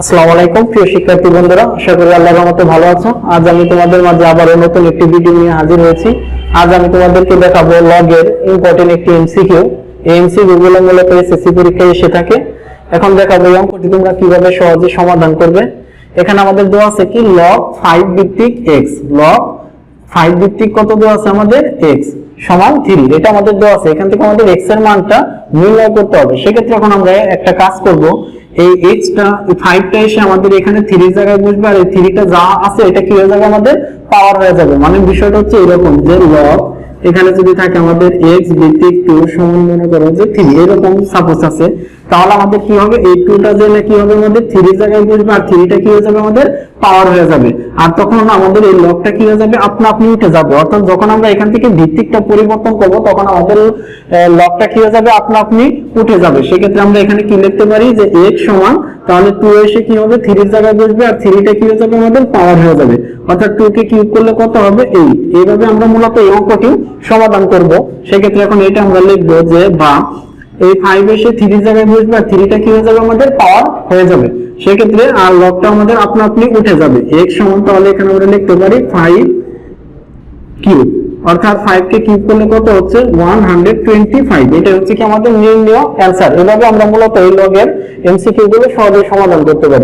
আসসালামু আলাইকুম প্রিয় শিক্ষার্থী বন্ধুরা, আশা করি আল্লাহর রহমতে ভালো আছো। আজ আমি তোমাদের মাঝে আবারও নতুন একটি ভিডিও নিয়ে হাজির হয়েছি। আজ আমি তোমাদেরকে দেখাবো লগের ইম্পর্টেন্ট একটি এমসিকিউ। এই এমসিকিউ গুলো মূলত এসএসসি পরীক্ষায় এসে থাকে। এখন দেখাবো এই অঙ্কটি তোমরা কিভাবে সহজে সমাধান করবে। এখানে আমাদের দেওয়া আছে কি log 5 ভিত্তিক x, log 5 ভিত্তিক কত দেওয়া আছে আমাদের x সমান 3, এটা আমাদের দেওয়া আছে। এখান থেকে আমাদের x এর মানটা নির্ণয় করতে হবে। সেক্ষেত্রে এখন আমরা একটা কাজ করব, এই x টা 5 টা এসে আমাদের এখানে 3 এর জায়গায় বসবে, আর এই 3 টা যা আছে এটা কি হয়ে যাবে আমাদের পাওয়ার হয়ে যাবে। মানে বিষয়টা হচ্ছে এরকম যে log এখানে যদি থাকে আমাদের x ভিত্তিক 2 সমান মনে করো যে 3, এরকম সাপোজ আছে, তাহলে আমাদের কি হবে এই 2 টা জেনে কি হবে আমাদের 3 এর জায়গায় বসবে, আর 3 টা কি হয়ে যাবে আমাদের পাওয়ার হয়ে যাবে। আর তখন আমাদের এই লগটা কি হয়ে যাবে আপনা আপনি উঠে যাবে। অর্থাৎ যখন আমরা এখান থেকে ভিত্তিকটা পরিবর্তন করব তখন আমাদের লগটা কি হয়ে যাবে আপনা আপনি উঠে যাবে। সেক্ষেত্রে আমরা এখানে কি লিখতে পারি যে x সমান, তাহলে 2 এসে কি হবে 3 এর জায়গায় বসবে, আর 3 টা কি হয়ে যাবে আমাদের পাওয়ার হয়ে যাবে। অর্থাৎ 2 কে কিউব করলে কত হবে 8। এইভাবে আমরা মূলত এই অঙ্কটি সমাধান করব। সেক্ষেত্রে এখন এটা আমরা লিখবো যে বা এই 5 এসে 3 এর জায়গায় বসবে, আর 3 টা কি হয়ে যাবে আমাদের পাওয়ার হয়ে যাবে। সেক্ষেত্রে আর লগটা আমাদের আপনা আপনি উঠে যাবে। x সমান তাহলে এখানে আমরা লিখতে পারি 5 কিউব, অর্থাৎ 5 কে কিউব করলে কত হচ্ছে 125। এটা হচ্ছে কি আমাদের নির্ণয় অ্যানসার। এভাবে আমরা মূলত এই লগের এমসিকিউ গুলো সহজে সমাধান করতে পারি।